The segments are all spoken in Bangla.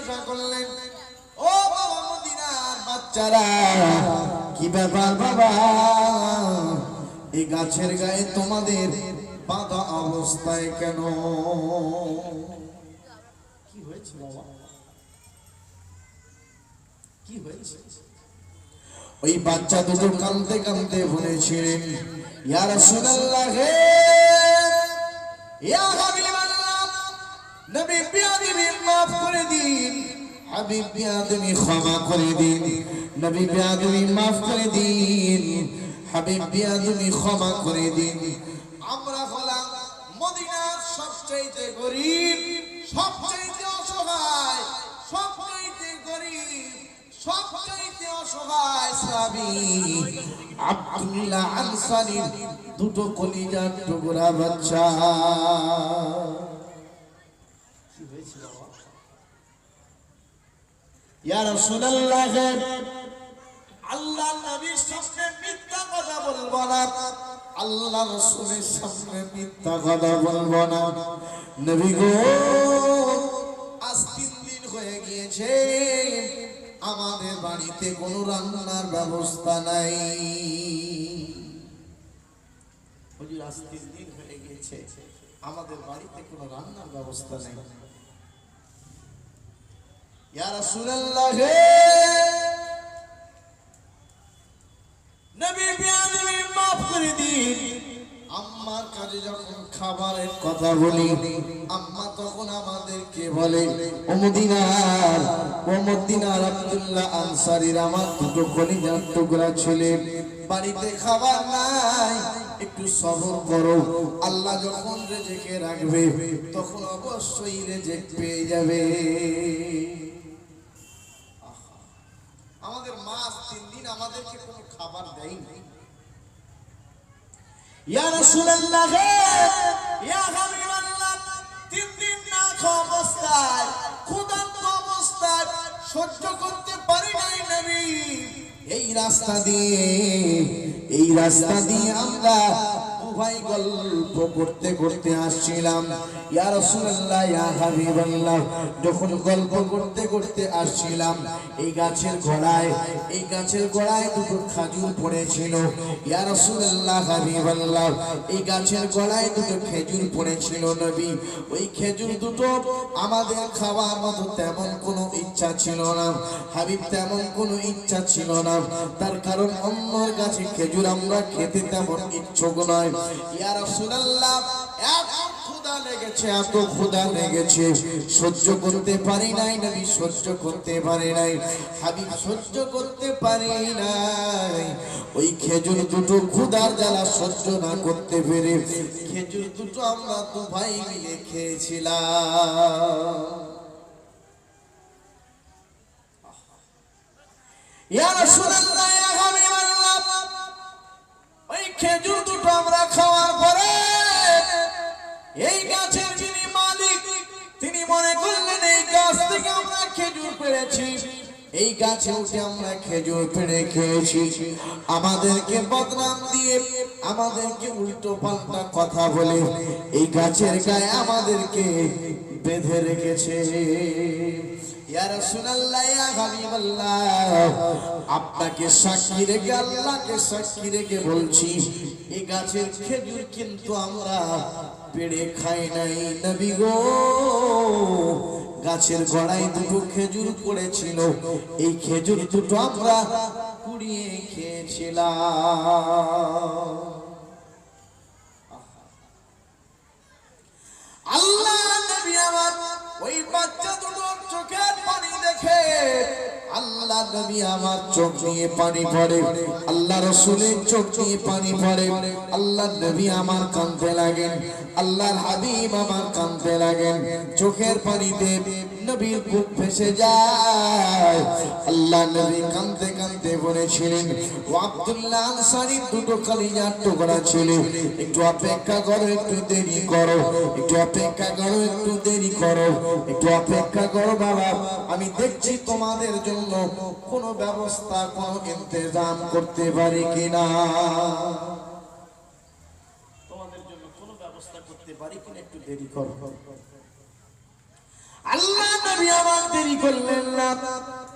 জিজ্ঞাসা করলেন, ও বাবা মদিনার বাচ্চারা, কি ব্যাপার বাবা, এই গাছের গায়ে তোমাদের বাঁধা অবস্থায় কেন? কি হয়েছে বাবা, কি হয়েছে? ওই বাচ্চা দুটো কাঁদতে কাঁদতে বলেছিলেন, ইয়া রাসূলুল্লাহ, হে ইয়া হাবিবাল্লাহ, নবী বিয়াদবি মাফ করে দিন, হাবিব বিয়াদবি ক্ষমা করে দিন, নবী বিয়াদবি মাফ করে দিন, হাবিব বিয়াদবি ক্ষমা করে দিন। আমরা হলাম মদিনার সবচেয়ে গরীব, সবচেয়ে অসহায়, সবচেয়ে গরীব, সবচেয়ে অসহায় সাহাবী আব্দুল্লাহ আনসারীর দুটো কলিজার টুকরা বাচ্চা। কি হয়েছিল বাবা? ইয়া রাসূলুল্লাহ, আল্লাহর নবীর সামনে মিথ্যা কথা বলবো না, আল্লাহ রাসূলের সামনে মিথ্যা কথা বলবো না। নবী গো, আজ 3 দিন হয়ে গিয়েছে আমাদের বাড়িতে কোনো রান্নার ব্যবস্থা নাই। হুজুর, আজ 3 দিন হয়ে গিয়েছে আমাদের বাড়িতে কোনো রান্নার ব্যবস্থা নাই। ইয়া রাসূলুল্লাহ, নবী বিয়াদবি মাফ করে দিন। আম্মার কাছে যখন খাবারের কথা বলি, আম্মা তখন আমাদেরকে বলে, ও মদিনার আব্দুল্লাহ আনসারীর আমার দুটো কলিজার টুকরা ছেলে, বাড়িতে খাবার নাই, একটু সবর করো, আল্লাহ যখন রেজেকে রাখবে তখন অবশ্যই রেজেক পেয়ে যাবে। আমাদের মাস 3 দিন আমাদেরকে কোনো খাবার দেয়নি। ইয়া রাসূলুল্লাহ, ইয়া হাবিবাল্লাহ, 3 দিন না খাওয়া অবস্থায়, ক্ষুধার্ত অবস্থায় সহ্য করতে পারি নাই নবী। এই রাস্তা দিয়ে আমরা ভাই গল্প করতে করতে আসছিলাম। ইয়া রাসূলুল্লাহ, ইয়া হাবিবাল্লাহ, যখন গল্প করতে করতে আসছিলাম, এই গাছের গোড়ায় দুটো খেজুর পড়েছিল। ইয়া রাসূলুল্লাহ, হাবিবাল্লাহ, এই গাছের গোড়ায় দুটো খেজুর পড়েছিল নবী। ওই খেজুর দুটো আমাদের খাওয়ার মতো তেমন কোনো ইচ্ছা ছিল না, হাবিব তেমন কোনো ইচ্ছা ছিল না, তার কারণ অন্যর গাছে খেজুর আমরা খেতে তেমন ইচ্ছুক নয়। ইয়া রাসূলুল্লাহ, এত ক্ষুধা লেগেছে, সহ্য করতে পারি নাই নবী, সহ্য করতে পারি নাই, হাবিব সহ্য করতে পারি নাই। ওই খেজুর দুটো ক্ষুধার জ্বালা সহ্য না করতে পেরে খেজুর দুটো আমরা 2 ভাই মিলে খেয়েছিলাম। ইয়া রাসূলুল্লাহ, ইয়া হাবিবাল্লাহ, ওই খেজুর দুটো আমরা খাওয়ার পরে এই গাছের যিনি মালিক তিনি মনে করলেন এই গাছ থেকে আমরা খেজুর পেড়েছি, এই গাছে উঠে আমরা খেজুর পেড়ে খেয়েছি। আমাদেরকে বদনাম দিয়ে, আমাদেরকে উল্টো পাল্টা কথা বলে এই গাছের গায়ে আমাদেরকে বেঁধে রেখেছে। ইয়া রাসূলুল্লাহ, ইয়া হাবিবাল্লাহ, আপনাকে সাক্ষী রেখে, আল্লাহকে সাক্ষী রেখে বলছি, এই গাছের খেজুর কিন্তু আমরা পেড়ে খাই নাই নবী গো। গাছের গোড়ায় দুটো খেজুর পড়েছিল, এই খেজুর দুটো আমরা কুড়িয়ে খেয়েছিলাম। আল্লাহ নবী আমার ওই বাচ্চা দুটোর চোখের পানি দেখে আল্লাহ নবী আমার চোখ দিয়ে পানি পড়ে, আল্লাহ রাসূলের চোখ দিয়ে পানি পড়ে, আল্লাহ নবী আমার কাঁদতে লাগেন, আল্লাহর হাবিব আমার কাঁদতে লাগেন, চোখের পানিতে নবীর বুক ভেসে যায়। আল্লাহ নবী কাঁদতে কাঁদতে বলেছিলেন, ও আব্দুল্লাহ আনসারী দুটো কলিজার টুকরা ছেলে, একটু অপেক্ষা করো, একটু দেরি করো, একটু অপেক্ষা করো, একটু দেরি করো, একটু অপেক্ষা করো বাবা, আমি দেখছি তোমাদের জন্য কোনো ব্যবস্থা, কোনো ইন্তজাম করতে পারি কিনা, তোমাদের জন্য কোনো ব্যবস্থা করতে পারি কিনা, একটু দেরি করো। আল্লাহ নবী আমার দেরি করলেন না,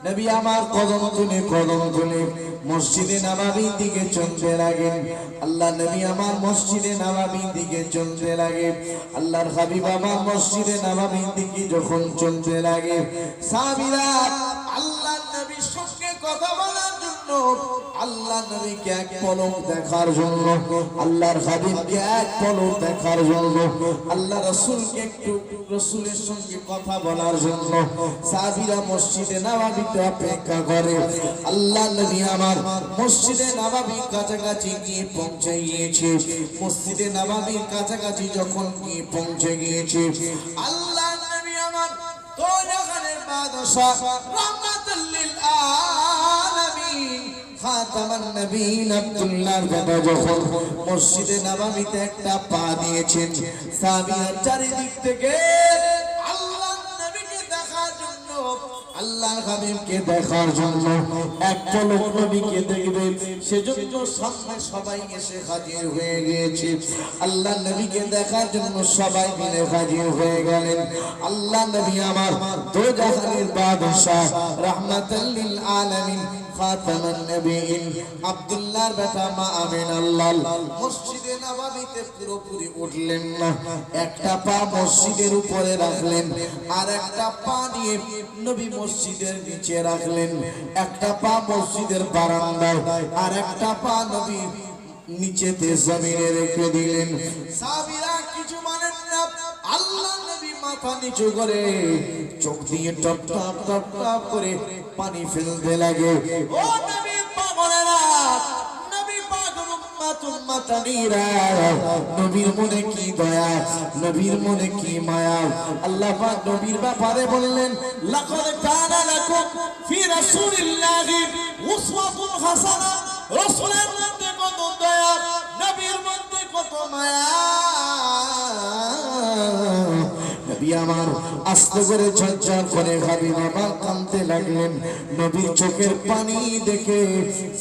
নবী আমার কদম তুলে মসজিদে নববীর দিকে চলতে লাগেন। আল্লাহ নবী আমার মসজিদে নববীর দিকে চলতে লাগে। আল্লাহর হাবিব আমার মসজিদে নববীর দিকে যখন চলতে লাগে, সাহাবীরা আল্লাহ নবীর সঙ্গে কথা বলার জন্য, আল্লাহ নবীকে এক পলক দেখার জন্য, আল্লাহর হাবিবকে এক পলক দেখার জন্য, আল্লাহ রাসূলকে একটু রাসূলের সঙ্গে কথা বলার জন্য সাহাবীরা মসজিদে নববীতে অপেক্ষা করে। আল্লাহ নবী আমার মসজিদে নববীর কাছাকাছি গিয়ে পৌঁছে গিয়েছে। মসজিদে নববীর কাছাকাছি যখন গিয়ে পৌঁছে গিয়েছে, আল্লাহ নবী আমার তো জাহানের বাদশা রাহমাতুল লিল আলামিন খাতামান নবীন আব্দুল্লাহর বেটা যখন মসজিদে নববীতে একটা পা দিয়েছেন, সাহাবীরা চারিদিক থেকে আল্লাহর নবীকে দেখার জন্য, আল্লাহর হাবিবকে দেখার জন্য, এক পলক নবীকে দেখবে সেজন্য সামনে সবাই এসে হাজির হয়ে গিয়েছে। আল্লাহ নবীকে দেখার জন্য সবাই মিলে হাজির হয়ে গেলেন। আল্লাহ নবী আমার দো জাহানের বাদশা রাহমাতুল লিল আলামিন খাতামান নবীন আব্দুল্লাহর বেটা মা আমিনাল্লাহ মসজিদে নববীতে পুরোপুরি উঠলেন না। একটা পা মসজিদের উপরে রাখলেন, আর একটা পা নিয়ে নবী মসজিদের নিচে রাখলেন। একটা পা মসজিদের বারান্দায়, আর একটা পা নবী নিচেতে জমিনে রেখে দিলেন। সাহাবীরা কিছু মানেন না। আল্লাহ নবী মাথা নিচু করে চোখ দিয়ে টপ টপ টপ টপ করে পানি ফেলতে লাগে। ও নবী পাগলেরা, নবী পাগল উম্মত উম্মতানিরা, নবীর মনে কি দয়া, নবীর মনে কি মায়া। আল্লাহ পাক নবীর ব্যাপারে বললেন, লাকাদ কানা লাকুম ফি রাসূলিল্লাহি উসওয়াতুন হাসানাহ। রাসূলের মধ্যে কত দয়া, নবীর মধ্যে কত মায়া। নবী আমার আস্তে করে ঝরঝর করে হাবিব আমার কাঁদতে লাগলেন। নবীর চোখের পানি দেখে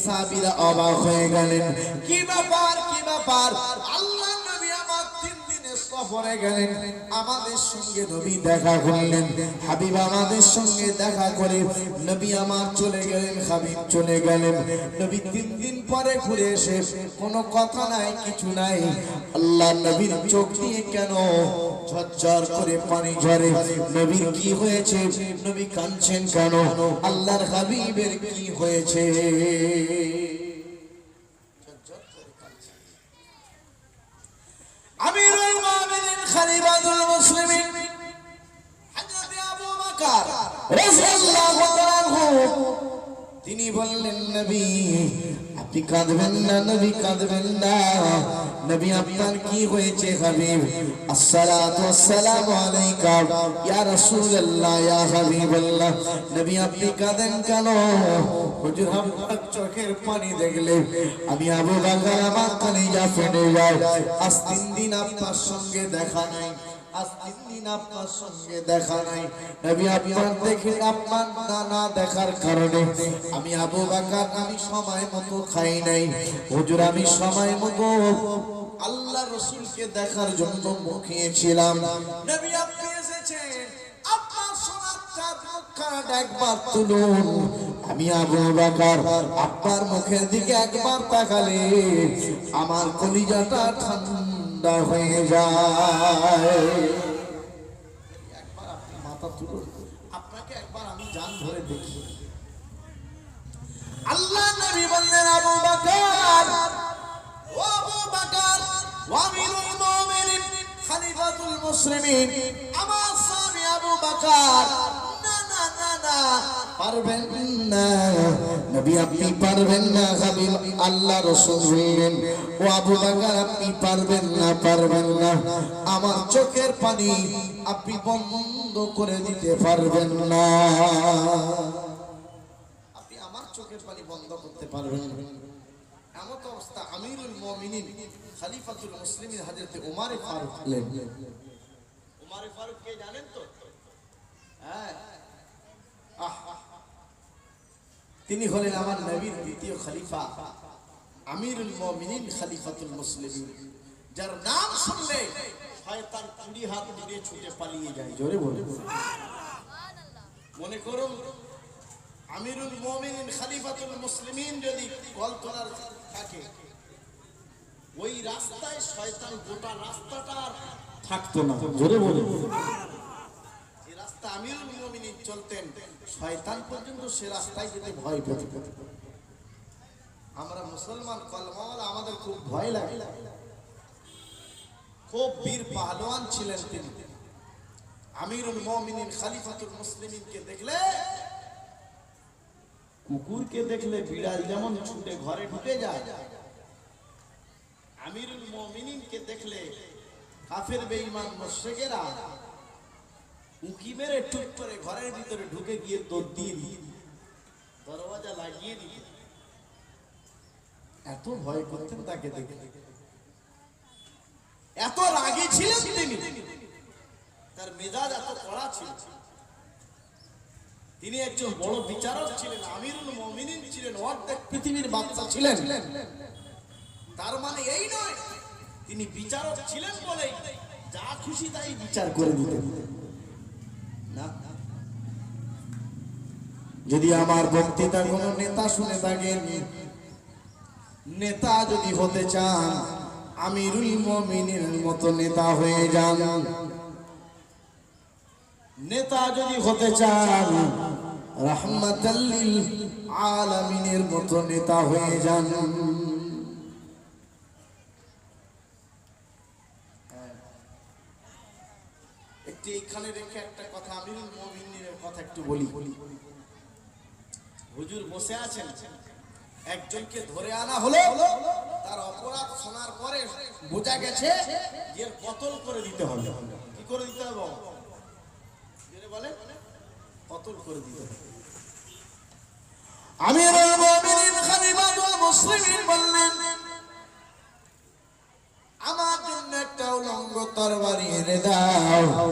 সাহাবীরা অবাক হয়ে গেলেন। কি ব্যাপার, কি ব্যাপার? আল্লাহ নবী আমার 3 দিনের সফরে গেলেন, আমাদের সঙ্গে নবী দেখা করলেন। হাবিব আমাদের সঙ্গে দেখা করে নবী আমার চলে গেলেন, হাবিব চলে গেলেন। নবী 3 দিন পরে ঘুরে এসে কোনো কথা নাই, কিছু নাই। আল্লাহ নবীর চোখ দিয়ে কেন ঝরঝর করে পানি ঝরে? নবীর কি হয়েছে? নবী কাঁদছেন কেন? আল্লাহর হাবিবের কি হয়েছে? আমিরুল মুমিনিন খলিফাতুল মুসলিমিন হযরত আবু বকর রাদিয়াল্লাহু তাআলা তিনি বললেন, নবী আপনি কাঁদবেন না, নবী কাঁদবেন না। নবী আপনার কি হয়েছে? হাবিব আসসালাতু ওয়াসসালামু আলাইকা ইয়া রাসূলুল্লাহ ইয়া হাবিবাল্লাহ। নবী আপনি কাঁদেন কেন? হুজুর আমার চোখের পানি দেখলে আমি আবু বকর আমার কলিজা ফেটে যায়। আজ 3 দিন আপনার সঙ্গে দেখা নাই, আজ 3 দিন আপনার সঙ্গে দেখা নাই। নবী আপনার দেখে, আপনার না দেখার কারণে আমি আবু বকর আমি সময় মতো খাই নাই। হুজুর আমি সময় মতো আল্লাহ রাসূলকে দেখার জন্য মুখিয়েছিলাম। নবী আপনি এসেছেন, আপনার সোনার চাঁদ মুখখানা একবার তুলুন। আমি আবু বকর আপনার মুখের দিকে একবার তাকালে আমার কলিজাটা ঠান্ডা হয়ে যায়। একবার আপনি মাথা তুলুন, আপনাকে একবার আমি জান ধরে দেখি। আল্লাহ নবী বললেন, আবু বকর, ও আবু বকর, আমিরুল মুমিনিন খলিফাতুল মুসলিমিন, আমার স্বামী আবু বকর, না না না না পারবেন না। নবী আপনি পারবেন না। হাবিব আল্লাহ রাসূল বললেন, ও আবু বকর আপনি পারবেন না, পারবেন না। আমার চোখের পানি আপনি বন্ধ করে দিতে পারবেন না। আপনি আমার চোখের পানি বন্ধ করতে পারবেন না। এমন অবস্থা আমিরুল মুমিনিন খলিফাতুল মুসলিমিন হযরত ওমর ফারুক হলেন। ওমর ফারুক কে জানেন তো? হ্যাঁ, তিনি হলেন আমার নবীর দ্বিতীয় খলিফা, আমিরুল মুমিনিন খলিফাতুল মুসলিমিন, যার নাম শুনলে শয়তান 20 হাত দূরে ছুটে পালিয়ে যায়। জোরে বলে মনে করুন আমিরুল মুমিনিন খলিফাতুল মুসলিমিন যদি কলতলার থাকে, ওই রাস্তায় শয়তান গোটা রাস্তাটা আর থাকতো না। জোরে বলে, যে রাস্তা আমিরুল মুমিনিন চলতেন, শয়তান পর্যন্ত সে রাস্তায় যেতে ভয় পেত। আমরা মুসলমান কলমাওয়ালা, আমাদের খুব ভয় লাগে। খুব বীর পাহলোয়ান ছিলেন তিনি। আমিরুল মুমিনিন খলিফাতুল মুসলিমিনকে দেখলে, কুকুরকে দেখলে বিড়াল যেমন ছুটে ঘরে ঢুকে যায়, আমিরুল মুমিনিনকে দেখলে কাফের বেঈমান মুশরিকেরা উকি মেরে টুক করে ঘরের ভিতরে ঢুকে গিয়ে দৌড় দিয়ে দিত, দরওয়াজা লাগিয়ে দিত। এত ভয় করতেন তাকে দেখে, এত রাগী ছিলেন তিনি, তার মেজাজ এত কড়া ছিল। তিনি একজন বড় বিচারক ছিলেন, আমিরুল মুমিনিন ছিলেন, অর্ধেক পৃথিবীর বাদশা ছিলেন। তার মানে এই নয় তিনি বিচারক ছিলেন বলেই যা খুশি তাই বিচার করে দিতেন না। যদি আমার বক্তৃতা কোনো নেতা শুনে থাকেন, নেতা যদি হতে চান, আমিরুল মুমিনিনের মতো নেতা হয়ে যান। নেতা যদি হতে চান, রাহমাতাল লিল আলামিনের মতো নেতা হয়ে যান। একটি এখানে রেখে একটা কথা, আমিরুল মুমিনিনের কথা একটু বলি। হুজুর বসে আছেন, একজনকে ধরে আনা হলো, তার অপরাধ শোনার পরে বোঝা গেছে যে কতল করে দিতে হবে। কি করে দিতে হবে বলে? কতল করে দিতে হবে। আমিরুল মুমিনিন খলিফাতুল মুসলিমিন বললেন, আমার জন্য একটা উলঙ্গ তরবারি এনে দাও।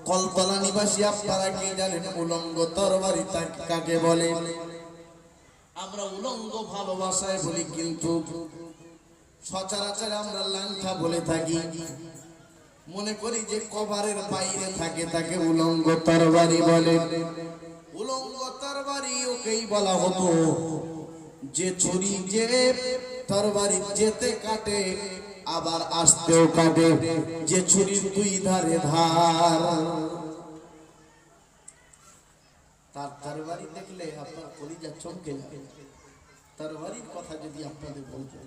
কলতলা নিবাসী আপনারা কি জানেন উলঙ্গ তরবারি কাকে বলে? আমরা উলঙ্গ ভালোবাসায় বলি, কিন্তু সচরাচর আমরা লাংঠা বলে থাকি। মনে করি যে কভারের বাইরে থাকে তাকে উলঙ্গ তরবারি বলে। উলঙ্গ তরবারি ওকেই বলা হতো যে ছুরি যে তরবারি যেতে কাটে আবার আসতেও কাটে, যে ছুরির দুই ধারে ধার। তার তরবারি দেখলে আপনার কলিজা চমকে যাবে। তরবারির কথা যদি আপনাদের বলতে,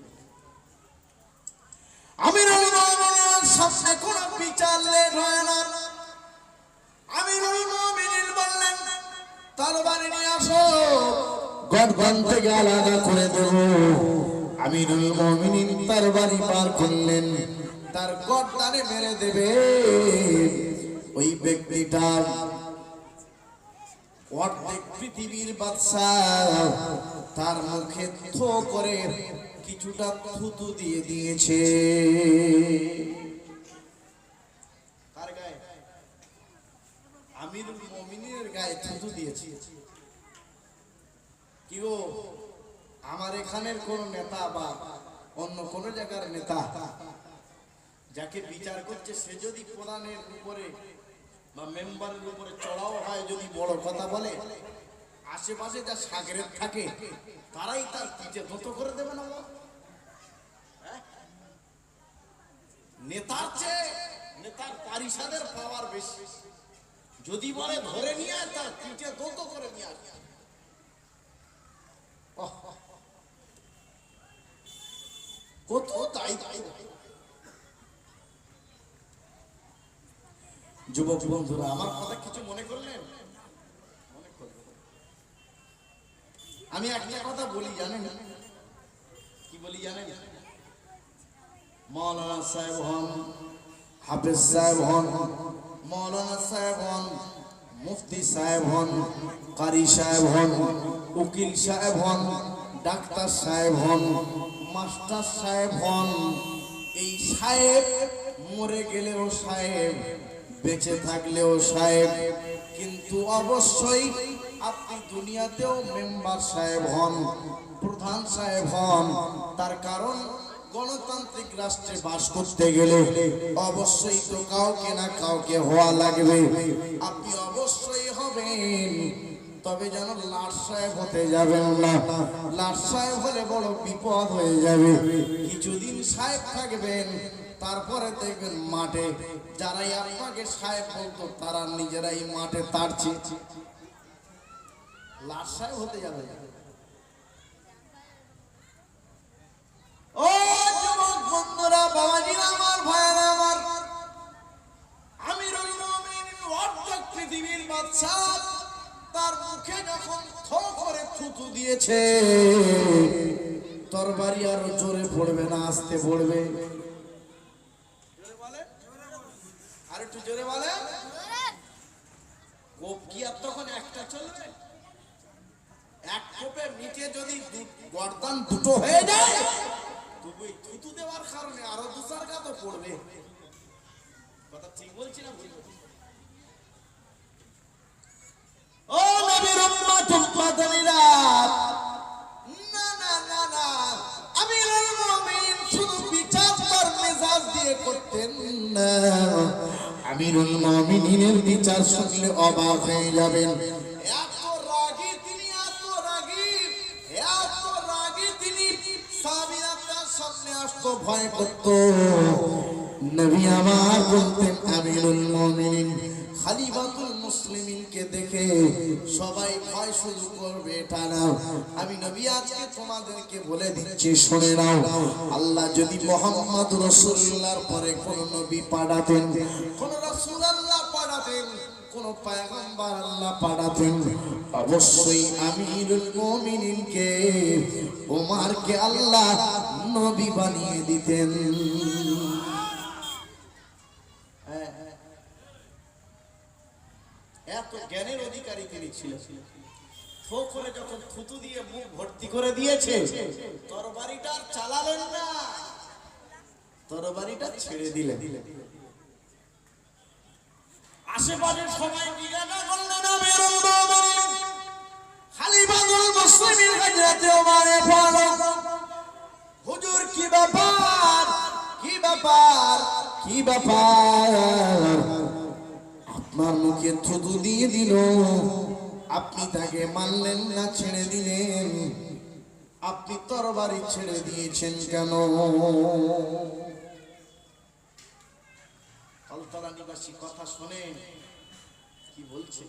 আমিরুল মুমিনিন সামনে কোন বিচার লেট হয় না। আমিরুল মুমিনিন বললেন, তরবারি নিয়ে আসো, গর্দান থেকে আলাদা করে দেব। আমিরুল মুমিনিন তরবারি পার করলেন, তার গর্দানে মেরে দেবে। ওই ব্যক্তিটা অর্ধেক পৃথিবীর বাদশা, তার মুখে থো করে কিছুটা থুতু দিয়ে দিয়েছে। কার গায়ে? আমিরুল মুমিনিনের গায়ে থুতু দিয়েছে। কি গো, আমার এখানের কোন নেতা বা অন্য কোন জায়গার নেতা যাকে বিচার করছে, সে যদি প্রধানের উপরে বা মেম্বারের উপরে চড়াও হয়, যদি বড় কথা বলে, আশেপাশে যা সাগরের থাকে তারাই তার পিঠে ধুতো করে দেবে না? নেতার চেয়ে নেতার পারিষদের পাওয়ার বেশি। যদি বলে ধরে নিয়ে আয়, তার পিঠে ধুতো করে নিয়ে আসে। কত দায়িত্ব। যুবক বন্ধুরা, আমার কথা কিছু মনে করলেন? আমি একটা কথা বলি, জানেন কি বলি জানেন? মৌলানা সাহেব হন, হাফেজ সাহেব হন, মৌলানা সাহেব হন, মুফতি সাহেব হন, কারি সাহেব হন, উকিল সাহেব হন, ডাক্তার সাহেব হন, মাস্টার সাহেব হন, এই সাহেব মরে গেলেও সাহেব, বেঁচে থাকলেও সাহেব। কিন্তু অবশ্যই আপনি দুনিয়াতেও মেম্বার সাহেব হন, প্রধান সাহেব হন। তার কারণ গণতান্ত্রিক রাষ্ট্রে বাস করতে গেলে অবশ্যই তো কাউকে না কাউকে হওয়া লাগবে। আপনি অবশ্যই হবেন, তবে যেন লাট সাহেব হতে যাবেন না। লাট সাহেব হলে বড় বিপদ হয়ে যাবে। কিছুদিন সাহেব থাকবেন, তারপরে দেখবেন মাঠে যারাই আপনাকে সাহেব বলতো তারা নিজেরাই মাঠে তাড়ছে। লাট সাহেব হতে যাবে। ও যুবক বন্ধুরা, বাবাজিরা আমার, ভাইয়েরা আমার, আমিরুল মুমিনিন অর্ধেক পৃথিবীর বাদশা তার মুখে যখন থো করে থুতু দিয়েছে, তরবারি আর জোরে পড়বে না, আস্তে পড়বে? জোরে বলে, আর একটু জোরে বলে। কোপ কি আর তখন একটা চলবে? এক কোপে মিটে যদি গর্দান দুটো হয়ে যায়, তবুই থুতু দেওয়ার কারণে আরো দুসার গাতো পড়বে। কথা ঠিক বলছি না? ও নবীর উম্মত উম্মতানিরা, না না না না, আমিরুল মুমিনিন শুধু বিচার তার মেজাজ দিয়ে করতেন না। আমিরুল মুমিনিনের বিচার শুনলে অবাক হয়ে যাবেন। এত রাগী তিনি, এত রাগী, এত রাগী তিনি, সাহাবীরা তার সামনে আসতো ভয় করতো। নবী আমার বলতেন, আমিরুল মুমিনিন খলিফাতুল মুসলিমিনকে দেখে সবাই ভয় শুরু করবে, এটা না। আমি নবী আজকে তোমাদেরকে বলে দিচ্ছি, শুনে নাও। আল্লাহ যদি মুহাম্মদ রাসূলুল্লাহর পরে কোন নবী পাঠাতেন, কোন রাসূল আল্লাহ পাঠাতেন, কোন পয়গম্বর আল্লাহ পাঠাতেন, অবশ্যই আমিরুল মুমিনিনকে, ওমরকে আল্লাহ নবী বানিয়ে দিতেন। এত জ্ঞানের অধিকারী তিনি ছিলেন। ফো করে যখন থুতু দিয়ে মুখ ভর্তি করে দিয়েছে, তরবারিটা চালালেন না, তরবারিটা ছেড়ে দিলেন। আশেপাশের সবাই জিজ্ঞাসা করলেন, আমিরুল মুমিনিন খলিফাতুল মুসলিমিন হযরত ওমর ফারুক, হুজুর কি ব্যাপার, কি ব্যাপার, কি ব্যাপার? আপনার মুখে থুতু দিয়ে দিল, আপনি তাকে মানলেন না, ছেড়ে দিলেন। আপনি তরবারি ছেড়ে দিয়েছেন কেন? কলতলা নিবাসী কথা শুনে কি বলছে?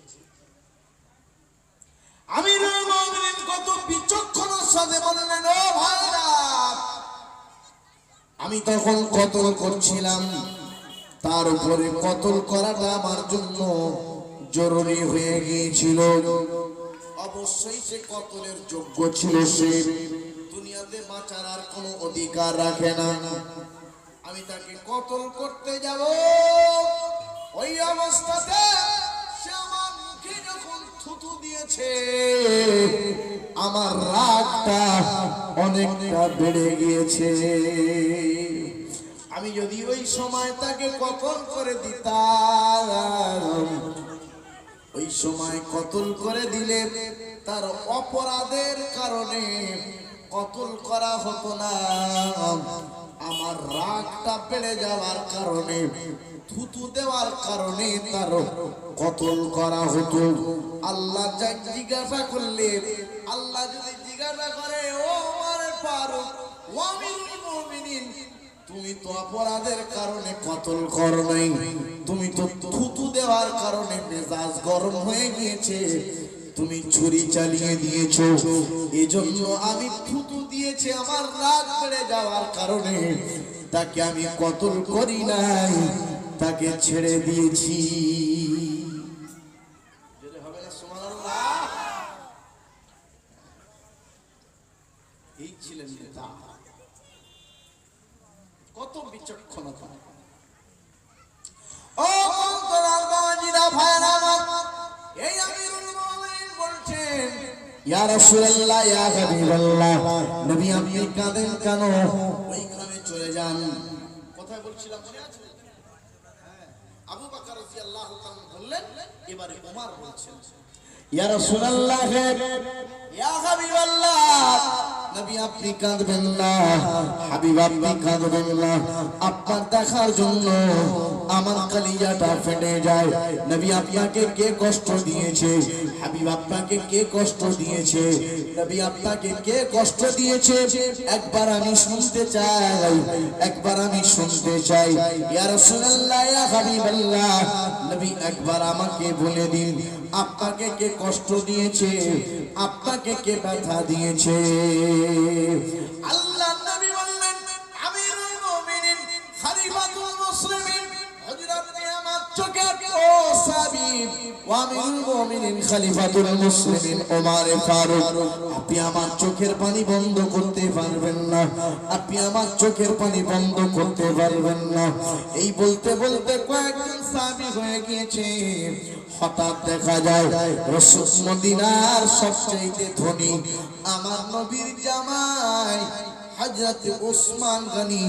আমিরুল মুমিনিন কত বিচক্ষণতার সাথে বললেন, ও ভাইরা, আমি তখন কতল করছিলাম, তার উপরে কতল করাটা আমার জন্য জরুরি হয়ে গিয়েছিল। অবশ্যই সে কতলের যোগ্য ছিল, সে দুনিয়াতে বাঁচার আর কোনো অধিকার রাখে না। আমি তাকে কতল করতে যাব, ওই অবস্থাতে সে আমার মুখে যখন থুতু দিয়েছে, আমার রাগটা অনেকটা বেড়ে গিয়েছে। আমি যদি ওই সময় তাকে কতল করে দিতাম, ওই সময় কতল করে দিলে তার অপরাধের কারণে কতল করা হতো না, আমার রাগটা বেড়ে যাওয়ার কারণে, থুতু দেওয়ার কারণে তার কতল করা হতো। আল্লাহ যা জিজ্ঞাসা করলে, আল্লাহ যদি জিজ্ঞাসা করে, ও ওমর ফারুক, ও আমিরুল মুমিনিন, তুমি তো অপরাধের কারণে কতল করো নাই, তুমি তো থুতু দেওয়ার কারণে মেজাজ গরম হয়ে গিয়েছে, তুমি ছুরি চালিয়ে দিয়েছো, এজন্য আমি থুতু দিয়েছি, আমার রাগ বেড়ে যাওয়ার কারণে তাকে আমি কতল করি নাই, তাকে ছেড়ে দিয়েছি। হবে না? সুবহানাল্লাহ। এই ছিলেন নেতা, কত বিচক্ষণতা। ও কলতলার বাবাজিরা, ভাইরা আমার, এই আমিরুল মুমিনিন বলছেন, ইয়া রাসূলুল্লাহ, ইয়া হাবিবাল্লাহ, নবী আপনি কাঁদেন কেন? ওইখানে চলে যান। কোথায় বলছিলাম মনে আছে? আবু বকর রাদিয়াল্লাহু তাআলা বললেন, এবারে ওমর বলছেন, ইয়া রাসূলুল্লাহ, ইয়া হাবিবাল্লাহ, নবী আপনি কাঁদবেন না, হাবিব আপনি কাঁদবেন না, আপনার দেখার জন্য আমার কলিজাটা ফেটে যায়। নবী আপনাকে কে কষ্ট দিয়েছে? হাবিব আপনাকে কে কষ্ট দিয়েছে? নবী আপনাকে কে কষ্ট দিয়েছে? একবার আমি শুনতে চাই, একবার আমি শুনতে চাই। ইয়া রাসূলুল্লাহ, ইয়া হাবিবাল্লাহ, নবী একবার আমাকে বলে দিন, আপনাকে কে কষ্ট দিয়েছে? আপনাকে কে ব্যথা দিয়েছে? আল্লাহ নবী বললেন, আমিরুল মুমিনিন খলিফাতুল মুসলিমিন হযরত আমার চোখে ও সাবিব ওয়া আমিরুল মুমিনিন খলিফাতুল মুসলিমিন ওমর ফারুক, আপনি আমার চোখের পানি বন্ধ করতে পারবেন না, আপনি আমার চোখের পানি বন্ধ করতে পারবেন না। এই বলতে বলতে কয়েকদিন সাহাবী হয়ে গিয়েছে। হঠাৎ দেখা যায় রাসূল মদিনার সবচেয়ে ধনী আমার নবীর জামাই হযরত উসমান গনি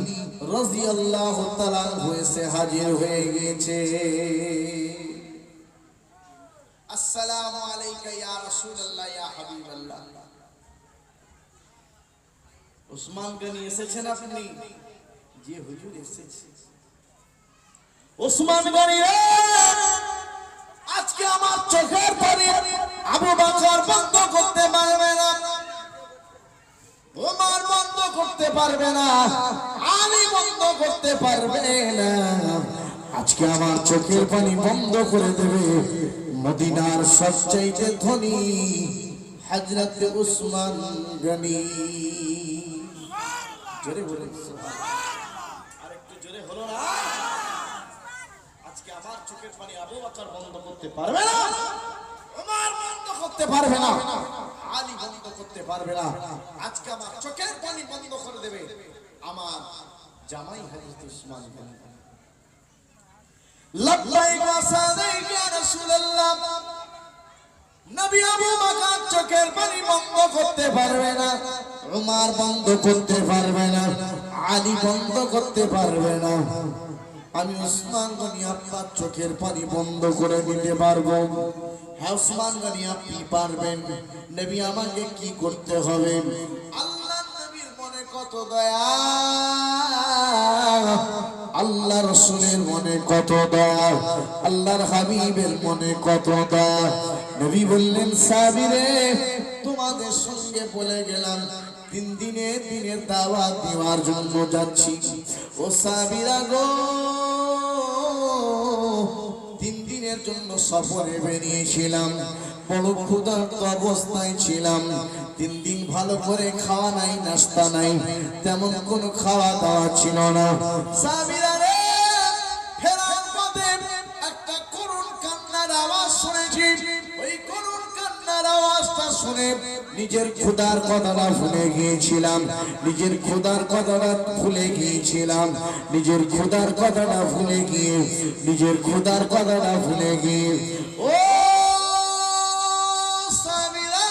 রাদিয়াল্লাহু তাআলা হয়েছে, হাজির হয়ে গিয়েছে। আসসালামু আলাইকা ইয়া রাসূলুল্লাহ, ইয়া হাবিবাল্লাহ। উসমান গনি এসেছেন আপনি? জি হুজুর এসেছি। উসমান গনি, আজকে আমার চোখের পানি আবু বকর বন্ধ করতে পারবে না, ওমর বন্ধ করতে পারবে না, আলী বন্ধ করতে পারবে না। আজকে আমার চোখের পানি বন্ধ করে দেবে মদিনার সবচেয়ে ধনী হযরত উসমান গনি। জোরে বলুন সুবহানাল্লাহ। আরেকটু জোরে হলো না? আজকে আমার চোখের পানি আবু বকর বন্ধ করতে পারবে না, ওমর বন্ধ করতে পারবে না, আলী বন্ধ করতে পারবে না। আজকে আমার চোখের পানি বন্ধ করে দেবে আমার জামাই হযরত উসমান গনি। লব্বাইক ওয়া সাদাইক ইয়া রাসূলুল্লাহ, নবী আবু বকর চোখের পানি বন্ধ করতে পারবে না, ওমর বন্ধ করতে পারবে না, আলী বন্ধ করতে পারবে না। আমি উসমান গনি আপনার চোখের পানি বন্ধ করে দিতে পারবো। হ্যাঁ উসমান গনি আপনি পারবেন। নবী আমাকে কি করতে হবে? আল্লাহ নবীর মনে কত দয়া, আল্লাহ রাসূলের মনে কত দয়া, আল্লাহর হাবিবের মনে কত দয়া। নবী বললেন, সাহাবীরে তোমাদের সঙ্গে বলে গেলাম 3 দিনের দাওয়াত দেওয়ার জন্য যাচ্ছি। ও সাহাবীরা গো, 3 দিনের জন্য সফরে বেরিয়েছিলাম, বড় ক্ষুধার্ত অবস্থায় ছিলাম। 3 দিন ভালো করে খাওয়া নাই, নাস্তা নাই, তেমন কোনো খাওয়া দাওয়া ছিল না। সাহাবীরা রে, ফেরার পথে একটা করুণ কান্নার আওয়াজ শুনেছি। ওই করুণ কান্নার আওয়াজটা শুনে নিজের ক্ষুধার কথাটা ভুলে গিয়েছিলাম, নিজের ক্ষুধার কথাটা ভুলে গিয়েছিলাম, নিজের ক্ষুধার কথাটা ভুলে গিয়ে, নিজের ক্ষুধার কথাটা ভুলে গিয়ে ও সাহাবীরা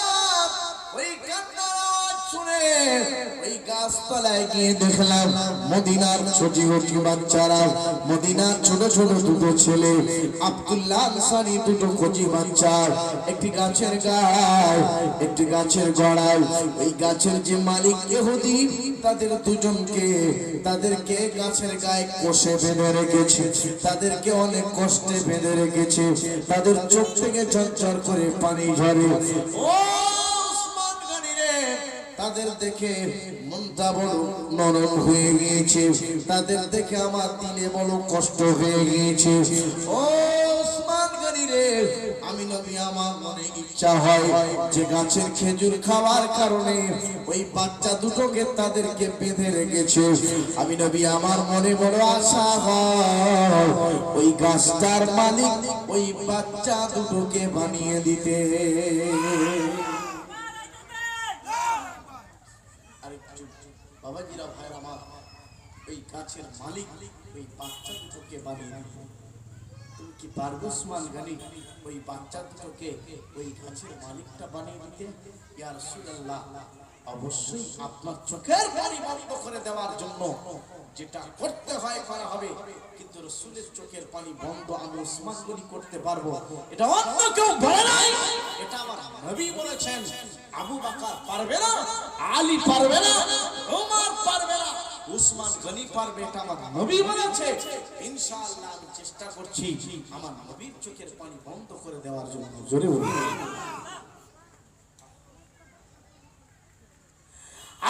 ওই কান্নার আওয়াজ শুনে ওই গাছতলায় গিয়ে দেখলাম মদিনার ছোট ছোট বাচ্চারা, মদিনার ছোট ছোট দুটো ছেলে আব্দুল্লাহ আনসারী, দুটো কচি বাচ্চা একটি গাছের গায়ে, একটি গাছের গোড়ায়। ওই গাছের যে মালিক ইহুদি, তাদের দুজনকে, তাদেরকে গাছের গায়ে কষে বেঁধে রেখেছে, তাদেরকে অনেক কষ্টে বেঁধে রেখেছে, তাদের চোখ থেকে ঝরঝর করে পানি ঝরে। ও উসমান গনি রে, তাদের দেখে মনটা বড় নরম হয়ে গিয়েছে, তাদের দেখে আমার দিলে বড় কষ্ট হয়ে গিয়েছে। ও উসমান গনি রে, আমি নবী আমার মনে ইচ্ছা হয় যে গাছের খেজুর খাওয়ার কারণে ওই বাচ্চা দুটোকে তাদেরকে বেঁধে রেখেছে, আমি নবী আমার মনে বড় আশা হয় ওই গাছটার মালিক ওই বাচ্চা দুটোকে বানিয়ে দিতে। বাবাজিরা ভাইরা আমার, ওই গাছের মালিক ওই বাচ্চা দুটোকে বানিয়ে দিতে। তুমি কি পারবে উসমান গনি ওই বাচ্চা দুটোকে ওই গাছের মালিকটা বানিয়ে দিতে? ইয়া রাসূলুল্লাহ, অবশ্যই আপনার চোখের পানি বন্ধ করে দেওয়ার জন্য যেটা করতে হয় করা হবে, কিন্তু কিন্তু রাসূলের চোখের পানি বন্ধ আমি উসমান গনি করতে পারবো, এটা অন্য কেউ বলে নাই, এটা আমার নবী বলেছেন। আবু বকর পারবে না, আলী পারবে না, ওমর পারবে না, উসমান গনি পারবে, এটা আমার নবী বলেছে। ইনশাআল্লাহ আমি চেষ্টা করছি আমার নবীর চোখের পানি বন্ধ করে দেওয়ার জন্য। জোরে বলুন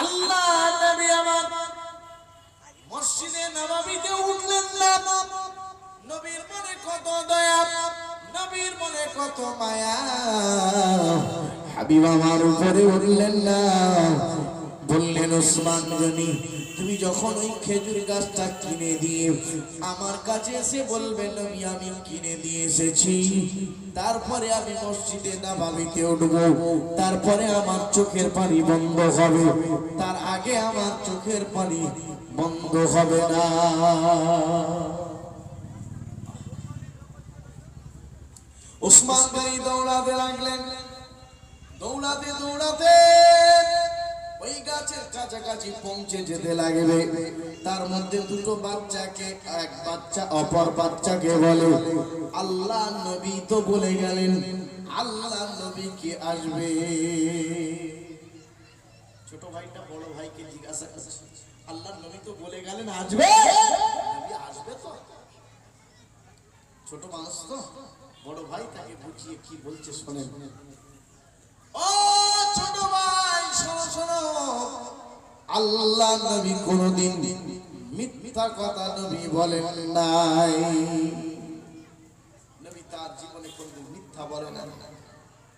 আল্লাহ। নবী আমার মসজিদে নববীতে উঠলেন না, নবীর মনে কত দয়া, নবীর মনে কত মায়া, হাবিব আমার উপরে উঠলেন না, বললেন ওসমান গনি তুমি যখন ওই খেজুর গাছটা কিনে দিয়ে আমার কাছে এসে বলবে নবী আমি কিনে দিয়ে এসেছি, তারপরে আমি মসজিদে নববীতে উঠবো, তারপরে আমার চোখের পানি বন্ধ হবে, তার আগে আমার চোখের পানি বন্ধ হবে না। ওসমান গনি দৌড়াতে লাগলেন, দৌড়াতে দৌড়াতে ওই গাছের কাছাকাছি পৌঁছে যেতে লাগবে। তার মধ্যে দুটো বাচ্চাকে, এক বাচ্চা অপর বাচ্চাকে বলে আল্লাহ নবী তো বলে গেলেন, আল্লাহ নবী কি আসবে? ছোট ভাইটা বড় ভাইকে জিজ্ঞাসা করছে আল্লাহ নবী তো বলে গেলেন আসবে, নবী আসবে তো? ছোট মানুষ তো, বড় ভাই তাকে বুঝিয়ে কি বলছে শোনেন। ও ছোট ভাই শোনো শোনো, আল্লাহ নবী কোনদিন মিথ্যা কথা নবী বলেন নাই, নবী তার জীবনে কোনদিন মিথ্যা বলেন না।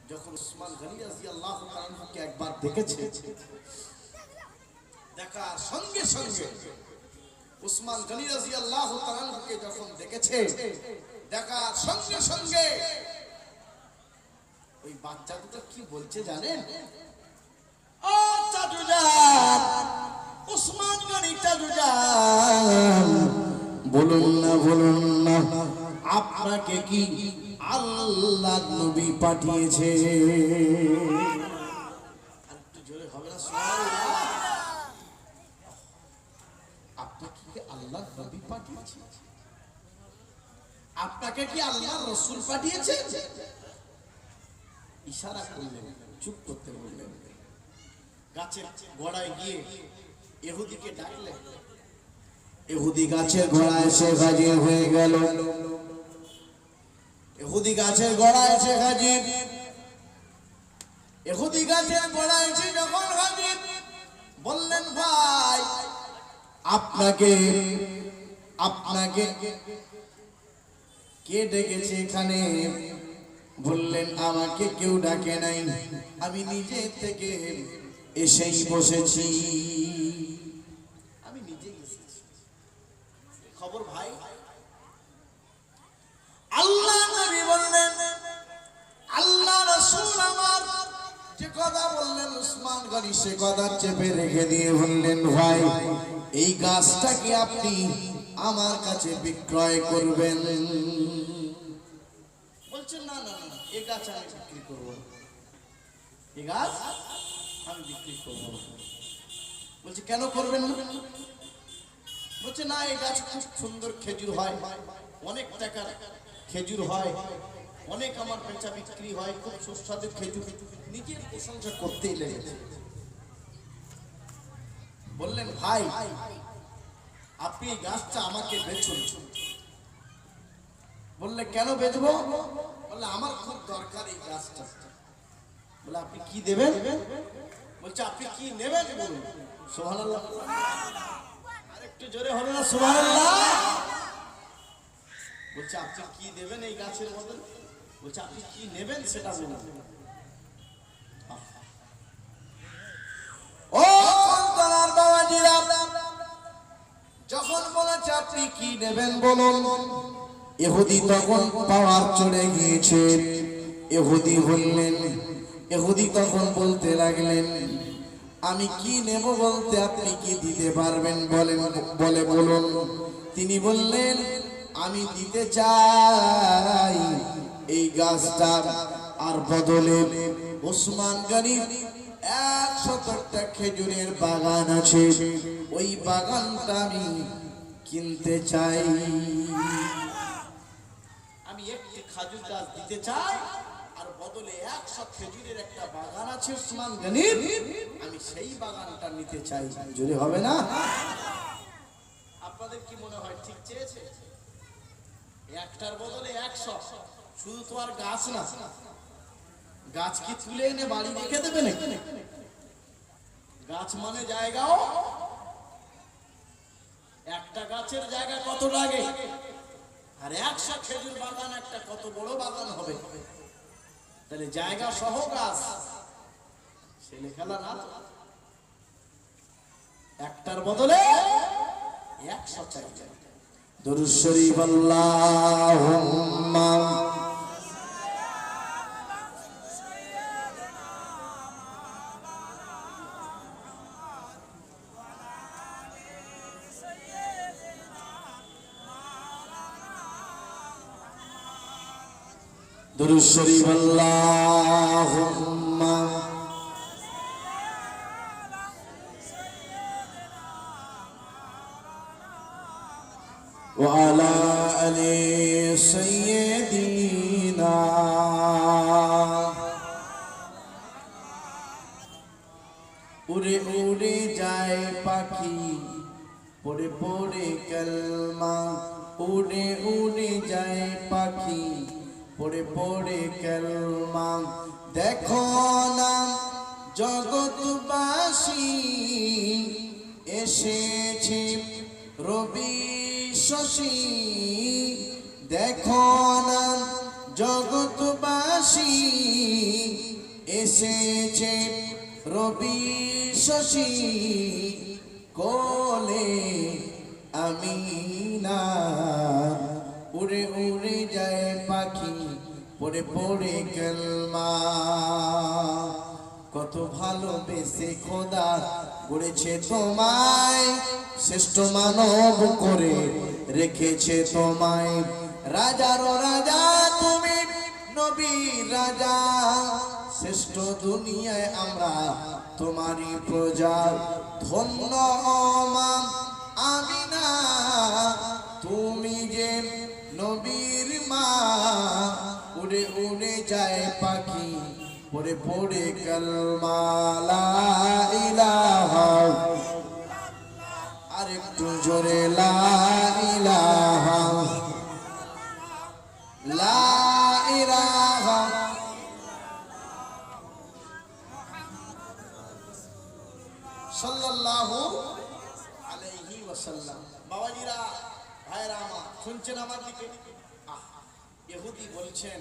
যখন ওসমান গনি রাদিয়াল্লাহু তাআলা আনহুকে একবার দেখেছে, দেখার সঙ্গে সঙ্গে ওসমান গনি রাদিয়াল্লাহু তাআলা আনহুকে যখন দেখেছে, দেখার সঙ্গে সঙ্গে ওই বাচ্চা দুটো কি বলছে জানেন? ও চাচুজান, ওসমান গনি চাচুজান, বলুন না বলুন না, আপনাকে কি আল্লাহ নবী পাঠিয়েছে? একটু জোরে হবে না? সুবহানাল্লাহ। আপনাকে কি আল্লাহ নবী পাঠিয়েছে? আপনাকে কি আল্লাহ রাসূল পাঠিয়েছে? ইশারা করলেন, চুপ করতে বললেন। গাছের গোড়ায় গিয়ে ইহুদিকে ডাকলেন, ইহুদি গাছের গোড়ায় এসে হাজির হয়ে গেল। ইহুদি গাছের গোড়ায় এসে হাজির, ইহুদি গাছের গোড়ায় এসে যখন হাজির, বললেন ভাই আপনাকে আপনাকে কে ডেকেছে এখানে? বললেন আমাকে কেউ ডাকে নাই, আমি নিজে থেকে এসেই বসেছি, আমি নিজেই এসেছি। খবর ভাই? আল্লাহ নবী বললেন, আল্লাহ রাসূল আমার যে কথা বললেন ওসমান গনি সে কথা চেপে রেখে দিয়ে বললেন ভাই এই গাছটা কি আপনি আমার কাছে বিক্রয় করবেন? বলছেন না না না, এই গাছ আমি বিক্রি করব না, এই গাছ আমি বিক্রি করব না। বলছে কেন করবেন না? বলছে না এই গাছ খুব সুন্দর খেজুর হয়, অনেক টাকার খেজুর হয়, অনেক আমার বেচা বিক্রি হয়, খুব সুস্বাদু খেজুর। নিজের প্রশংসা করতেই লেগেছে। বললেন ভাই আপনি এই গাছটা আমাকে বেচুন। বললে কেন বেচবো? বললে আমার খুব দরকার এই গাছটা। বলে আপনি কি দেবেন? বলছে আপনি কি নেবেন বলুন। সুবহানাল্লাহ, আরেকটু জোরে হবে না? সুবহানাল্লাহ। বলছে আপনি কি দেবেন এই গাছের বদলে? বলছে আপনি কি নেবেন সেটা বলুন। ও সন্তান বাবাজিরা, যখন বলেছে আপনি কি নেবেন বলুন, ইহুদি তখন পাওয়ার চড়ে গিয়েছে। ইহুদি বললেন, ইহুদি তখন বলতে লাগলেন আমি কি নেব বলতে আপনি কি দিতে পারবেন বলেন, বলে বলুন। তিনি বললেন আমি দিতে চাই এই গাছটা, আর বদলে ওসমান গনির 100টা খেজুরের বাগান আছে, ওই বাগানটা আমি কিনতে চাই, আমি একটি খেজুর গাছ দিতে চাই, আর বদলে 100 খেজুরের একটা বাগান আছে উসমান গনির, আমি সেই বাগানটা নিতে চাই। জোরে হবে না? আপনাদের কি মনে হয় ঠিক চেয়েছে? একটার বদলে 100, শুধু তো আর গাছ না, গাছ কি তুলে এনে বাড়ি রেখে দেবে নাকি? গাছ মানে জায়গাও, একটা গাছের জায়গা কত লাগে, আর 100 খেজুর বাগান একটা কত বড় বাগান হবে। তাহলে জায়গা সহ গাছ, ছেলে খেলা না, একটার বদলে 100 চাই। দুরূদ শরীফ আল্লাহুম্মা দুরূদ শরীফ আল্লাহুম্মা ওয়া আলা আলি সাইয়্যিদিনা। উড়ে উড়ে যায় পাখি পড়ে পড়ে কালমা, উড়ে উড়ে যায় পাখি পড়ে পড়ে কালমা। দেখো না জগৎবাসী এসেছে রবি শশী, দেখো না জগৎবাসী এসেছে রবি শশী, কোলে আমিনা। উড়ে উড়ে যায় পাখি পড়ে পড়ে কালমা। কত ভালোবেসে খোদা গড়েছে তোমায়, শ্রেষ্ঠ মানব করে রেখেছে তোমায়। রাজারও রাজা তুমি, নবীর রাজা, শ্রেষ্ঠ দুনিয়ায় আমরা তোমারই প্রজা। ধন্য মা আমিনা, তুমি যে নবীর মা। উড়ে উড়ে যায় পাখি পড়ে পড়ে কালমা। লা ইলাহা, আরেকটু জোরে লা ইলাহা, লা ইলাহা সাল্লাল্লাহু আলাইহি ওয়াসাল্লাম। বাবাজিরা, ভাইরা আমার, শুনছেন আমার দিকে? ইহুদি বলছেন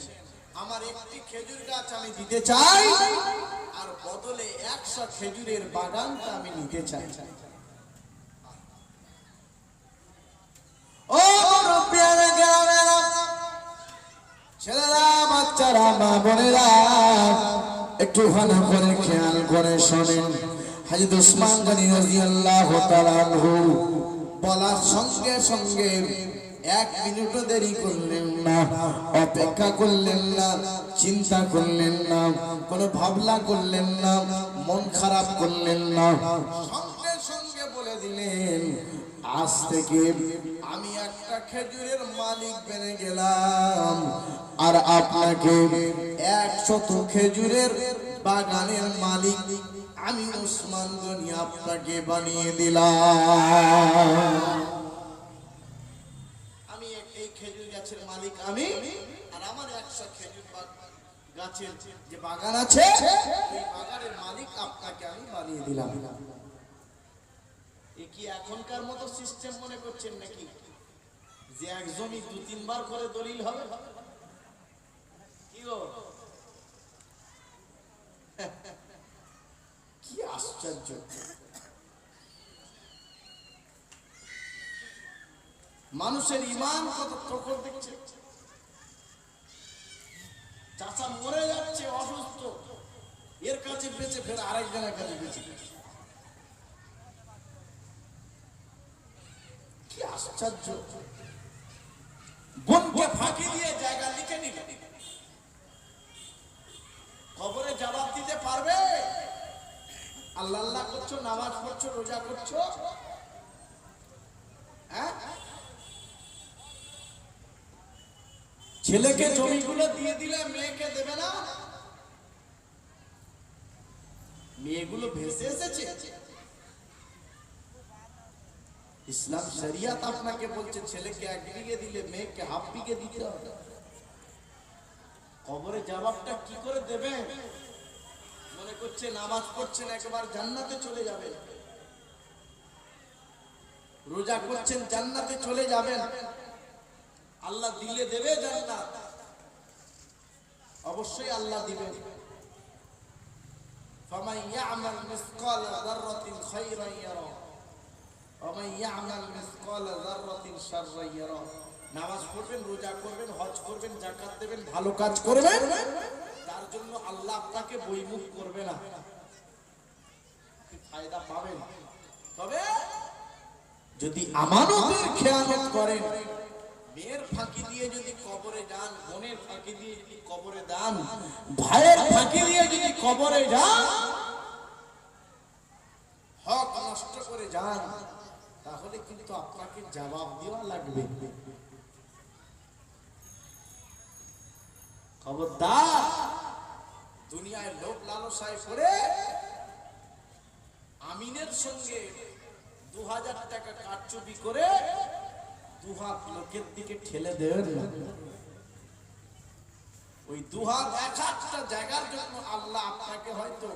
আমার একটি খেজুর গাছ আমি দিতে চাই, আর বদলে 100 খেজুরের বাগানটা আমি নিতে চাই। ও রব্বিয়ানা গ্রামেরা, ছেলেরা, বাচ্চারা, মা বোনেরা, একটু ভালো করে খেয়াল করে শোনেন। হযরত উসমান গনি রাদিয়াল্লাহু তাআলা আনহু বলার সঙ্গে সঙ্গে 1 মিনিটও দেরি করলেন না, অপেক্ষা করলেন না, চিন্তা করলেন না, কোনো ভাবনা করলেন না, মন খারাপ করলেন না, সঙ্গে সঙ্গে বলে দিলেন আজ থেকে আমি একটা খেজুরের মালিক বেনে গেলাম, আর আপনাকে 100 খেজুরের বাগানের মালিক আমি উসমান গনি আপনাকে বানিয়ে দিলাম। আমি এই খেজুর গাছের মালিক আমি, আর আমার 100 খেজুর গাছের যে বাগান আছে এই বাগানের মালিক আপনাকে আমি বানিয়ে দিলাম। এ কি এখনকার মতো সিস্টেম মনে করছেন নাকি, যে একজনই 2-3 বার করে দলিল হবে? কি গো, কি আশ্চর্য! মানুষের ঈমান কত প্রখর দেখছে। চাচা মরে যাচ্ছে অসুস্থ, এর কাছে বেঁচে ফের আরেকজনের কাছে বেঁচে। কি আশ্চর্য! বোনকে ফাঁকি দিয়ে জায়গা লিখে নিল, কবরে জবাব দিতে পারবে? আল্লাহ আল্লাহ করছো, নামাজ পড়ছো, রোজা করছো, হ্যাঁ, ছেলেকে জমিগুলো দিয়ে দিলে মেয়েকে দেবে না? মেয়েগুলো ভেসে এসেছে। ইসলাম শরিয়াত আপনাকে বলছে ছেলেকে 1 বিঘে দিলে মেয়েকে হাফ বিঘে দিতে হবে। কবরে জবাবটা কি করে দেবে? মনে করছে নামাজ পড়ছেন একবার জান্নাতে চলে যাবে, রোজা করছেন জান্নাতে চলে যাবেন, আল্লাহ দিলে দেবে জান্নাত, অবশ্যই আল্লাহ দিবেন। ফামান ইয়ামাল মিসকালা যাররাতিন খায়রান ইয়ারা ওয়া মান ইয়ামাল মিসকালা যাররাতিন শাররান ইয়ারা। নামাজ পড়বেন, রোজা করবেন, হজ করবেন, যাকাত দেবেন, ভালো কাজ করবেন, তার জন্য আল্লাহ আপনাকে বইমুখ করবে না, ফায়দা পাবেন। তবে যদি আমানতের খেয়ানত করেন, মেয়ের ফাঁকি দিয়ে যদি কবরে যান, বোনের ফাঁকি দিয়ে যদি কবরে যান, ভাইয়ের ফাঁকি দিয়ে যদি কবরে যান, হক নষ্ট করে যান, তাহলে কিন্তু আপনাকে জবাব দেওয়া লাগবে। খবরদার দুনিয়ায় লোক লালসায় পড়ে আমিনের সঙ্গে 2000 টাকা কারচুপি করে 2 হাত লোকের দিকে ঠেলে দেবেন না। ওই 2 হাত এক একটা জায়গার জন্য আল্লাহ আপনাকে হয়তো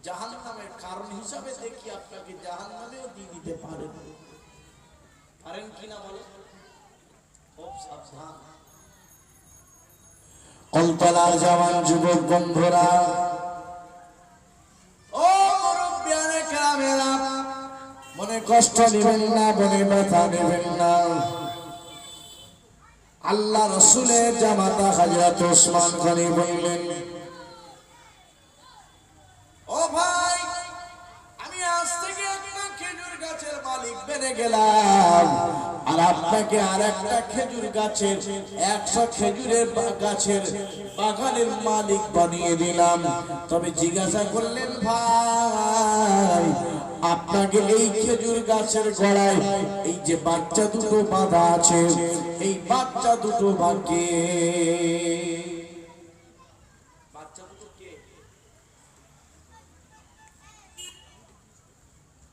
জাহান্নামের কারণ হিসাবে দেখি আপনাকে জাহান্নামেও দিয়ে দিতে পারেন। পারেন কিনা বলেন? খুব সাবধান। কলতলার জওয়ান যুবক বন্ধুরা, ও মুরব্বিয়ানে কেরামেরা, মনে কষ্ট নেবেন না, মনে ব্যথা নেবেন না। আল্লাহ রাসূলের জামাতা হযরত ওসমান গনি বললেন, ও ভাই, আমি আজ থেকে একটা খেজুর গাছের মালিক বেনে গেলাম, আর আপনাকে আরেকটা খেজুর গাছের 100 খেজুরের গাছের বাগানের মালিক বানিয়ে দিলাম। তবে জিজ্ঞাসা করলেন, ভাই, আপনাকে এই খেজুর গাছের গোড়ায় এই যে বাচ্চা দুটো বাঁধা আছে, এই বাচ্চা দুটো ভাগ্যে, বাচ্চা দুটো কে?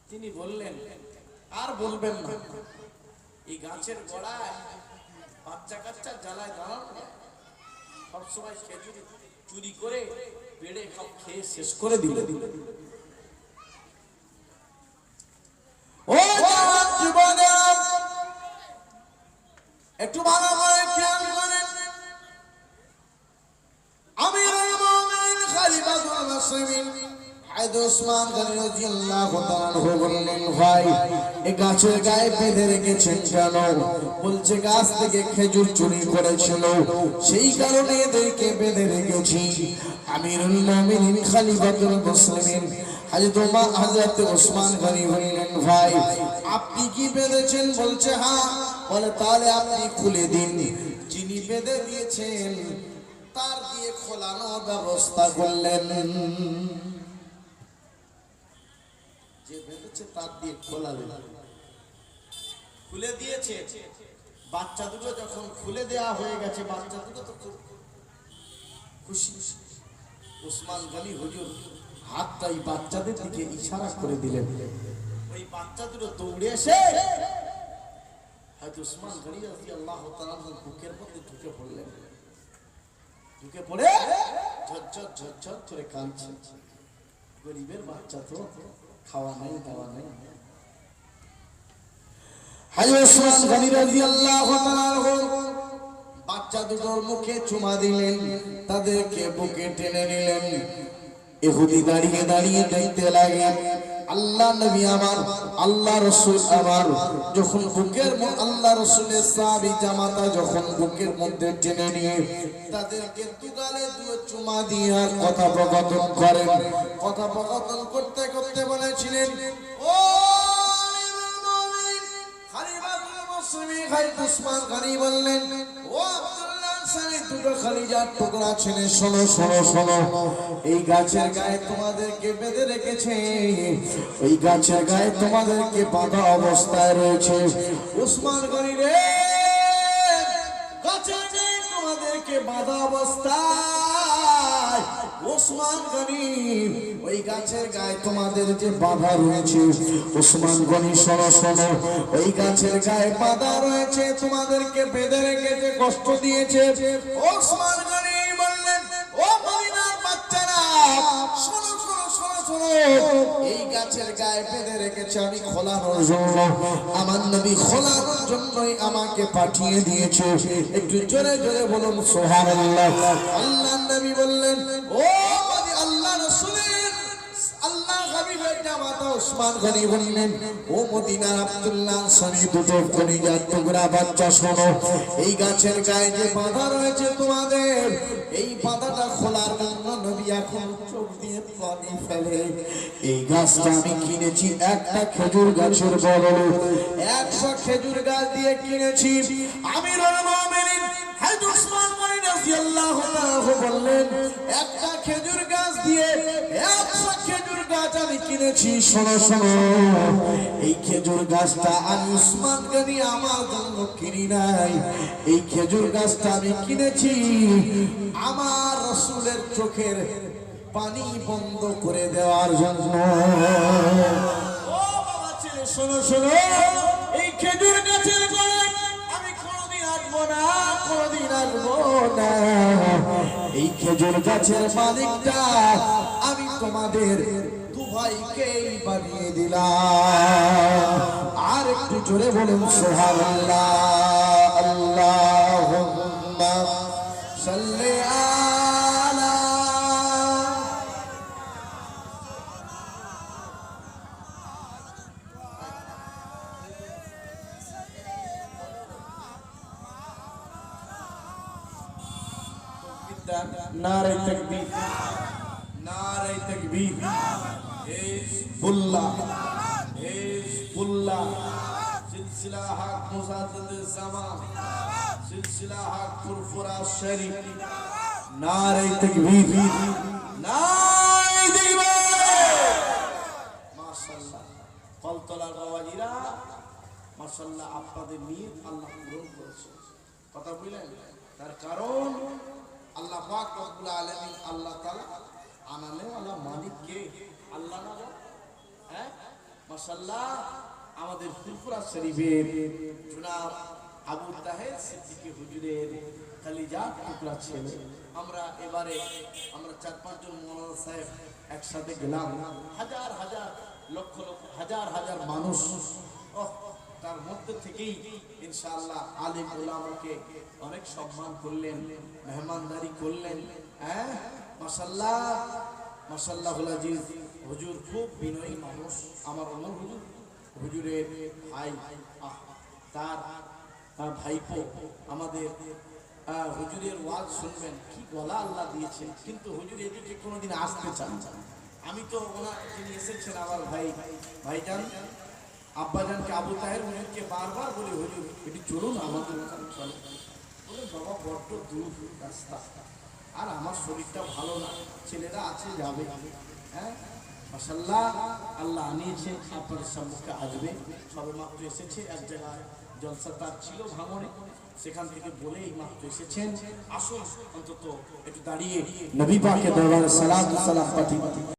তিনি বললেন, আর বলবেন না, এই গাছের গোড়ায় বাচ্চা কাচ্চা জ্বালায় দাঁড়ানো, সবসময় খেজুর চুরি করে পেড়ে সব খেয়ে শেষ করে দিল। ও যুবকেরা, একটু ভালো করে খেয়াল করেন। আমিরুল মুমিনিন খলিফাতুল মুসলিমিন হযরত ওসমান গনি রাদিয়াল্লাহু তাআলা আনহু বললেন, ভাই, এই গাছের গায়ে বেঁধে রেখেছেন কেন? বলছে, গাছ থেকে খেজুর চুরি করেছিল, সেই কারণে এদেরকে বেঁধে রেখেছি। আমিরুল মুমিনিন খলিফাতুল মুসলিমিন হযরত ওসমান গনি বললেন, ভাই, আপনি কি বেঁধেছেন? বলছে, হ্যাঁ। বলে, তাহলে আপনি খুলে দিন। যিনি বেঁধে দিয়েছেন তার দিয়ে খোলানোর ব্যবস্থা করলেন। যে বেঁধেছে তার দিয়ে খোলালেন, খুলে দিয়েছে। বাচ্চা দুটো যখন খুলে দেয়া হয়ে গেছে, বাচ্চা দুটো তো খুব খুশি। ওসমান গনি হুজুর হাতটা এই বাচ্চাদের দিকে ইশারা করে দিলেন। ওই বাচ্চা দুটো দৌড়ে এসে হয়তো ওসমান গনি রাদিয়াল্লাহু তাআলা বুকের মধ্যে ঢুকে পড়লেন। ঢুকে পড়ে ঝরঝর ঝরঝর করে কাঁদছে। গরিবের বাচ্চা তো, খাওয়া নাই, দাওয়া নাই। হযরত ওসমান গনি রাদিয়াল্লাহু তাআলা বাচ্চা দুটোর মুখে চুমা দিলেন, তাদেরকে বুকে টেনে নিলেন। ইহুদি দাঁড়িয়ে দাঁড়িয়ে দেখতে লাগে, আল্লাহ নবী আমার, আল্লাহ রাসূল আমার যখন বুকের আল্লাহ রাসূলের সাহাবী জামাতা যখন বুকের মধ্যে টেনে নিয়ে তাদেরকে দুগালে দুয়ে চুমা দিয়ে আর কথোপকথন করেন। কথোপকথন করতে করতে বলেছিলেন, ও আমিরুল মুমিনিন খলিফাতুল মুসলিমিন হযরত ওসমান গনি বললেন, ও দুটো খালিজার টুকরা ছেলে, শোনো শোনো শোনো, এই গাছের গায়ে তোমাদেরকে বেঁধে রেখেছে, ওই গাছের গায়ে তোমাদেরকে বাঁধা অবস্থায় রয়েছে। ওসমান গনি রে, গাছের গায়ে তোমাদেরকে আমাদেরকে বাঁধা অবস্থায় ওসমান গনি ওই গাছের গায়ে তোমাদের যে বাঁধা রয়েছে, ওসমান গনি শোনো শোনো, ওই গাছের গায়ে বাঁধা রয়েছে, তোমাদেরকে বেঁধে রেখেছে, কষ্ট দিয়েছে। ওসমান গনি বললেন, ও মদিনার বাচ্চারা শোনো শোনো শোনো শোনো, এই গাছের গায়ে বেঁধে রেখেছে আমি খোলানোর জন্য, আমার নবী খোলানোর জন্যই আমাকে পাঠিয়ে দিয়েছে। একটু জোরে জোরে বলুন সুবহানাল্লাহ। আল্লাহর নবী বললেন, ও আল্লাহ রাসূলের আল্লাহ হাবিবের জামাতা ওসমান গনি বললেন, ও মদিনার আব্দুল্লাহ সনি দুটো কলিজার টুকরা বাচ্চা শোনো, এই গাছের গায়ে যে বাঁধা রয়েছে তোমাদের, এই বাঁধাটা খোলার জন্য নবী এখন চোখ দিয়ে পানি ফেলে। এই গাছটা আমি কিনেছি একটা খেজুর গাছের বদলে 100 খেজুর গাছ দিয়ে কিনেছি। আমিরুল মুমিনিন হযরত ওসমান গনি রাদিয়াল্লাহু তাআলা বললেন, একটা খেজুর গাছ দিয়ে 100 খেজুর গাছ আমি কিনেছি। শোনো শোনো, এই খেজুর গাছটা আমি ওসমান গনি আমার জন্য কিনি নাই, এই খেজুর গাছটা আমি কিনেছি আমার রাসূলের চোখের পানি বন্ধ করে দেওয়ার জন্য। ও বাবা ছেলে শোনো শোনো, এই খেজুর গাছের গোড়ায় আমি কোনোদিন আসবো না, কোনোদিন আসবো না। এই খেজুর গাছের মালিকটা আমি তোমাদের দুভাইকেই বানিয়ে দিলাম। আর একটু জোরে বলুন সুবহানাল্লাহ। আল্লাহুম্মা সাল্লি আলা নারে তাকবীর, নারে তাকবীর, হিজবুল্লাহ, হিজবুল্লাহ, সিলসিলা হক মুজাদ্দিদ জামান, সিলসিলা হক ফুরফুরা শরীফ, নারে তাকবীর, নারে তাকবীর। মাশাআল্লাহ কলতলার বাবাজিরা মাশাআল্লাহ আপনাদের নিয়ত আল্লাহ পূরণ করেছে। কথা বুঝলেন? তার কারণ আল্লাহ পাক রব্বুল আলামিন আল্লাহ তাআলা আনানে ওয়ালা মালিক কে? আল্লাহ না? হ্যাঁ মাশাআল্লাহ আমাদের ফুরফুরা শরীফের জনাব আবু তাহের সিদ্দিকী হুজুরের কলিজার টুকরা ছেলে। আমরা এবারে আমরা 4-5 জন মাওলানা সাহেব একসাথে গেলাম, হাজার হাজার লক্ষ লক্ষ হাজার হাজার মানুষ, তার মধ্যে থেকেই ইনশাআল্লাহ আলেম উলামাকে অনেক সম্মান করলেন, মেহমানদারি করলেন। হ্যাঁ মাশাআল্লাহ মাশাআল্লাহুল আজিজ। হুজুর খুব বিনয়ী মানুষ, আমার ওমর হুজুর হুজুরের ভাই, তার ভাইপো আমাদের হুজুরের ওয়াজ শুনবেন, কি গলা আল্লাহ দিয়েছেন। কিন্তু হুজুর এদিকে কোনোদিন আসতে চান। আমি তো ওনার যিনি এসেছেন আমার ভাইজান আব্বাজানকে আবু তাহের হুজুরকে বারবার বলি, হুজুর এটি চলুন আমাদের ওখানে চলে। বলে বাবা বড্ড দূর রাস্তা, আর আমার শরীরটা ভালো না, ছেলেরা আছে যাবে। হ্যাঁ মাশাআল্লাহ আল্লাহ আনিয়েছে, আপনাদের সম্মুখে আসবে। সবে মাত্র এসেছে, এক জায়গায় জলসা তার ছিল ভাঙনে, সেখান থেকে বলে এই মাত্র এসেছেন। আসুন অন্তত একটু দাঁড়িয়ে নবী পাকের দরবারে সালাত ও সালাম পাঠিয়ে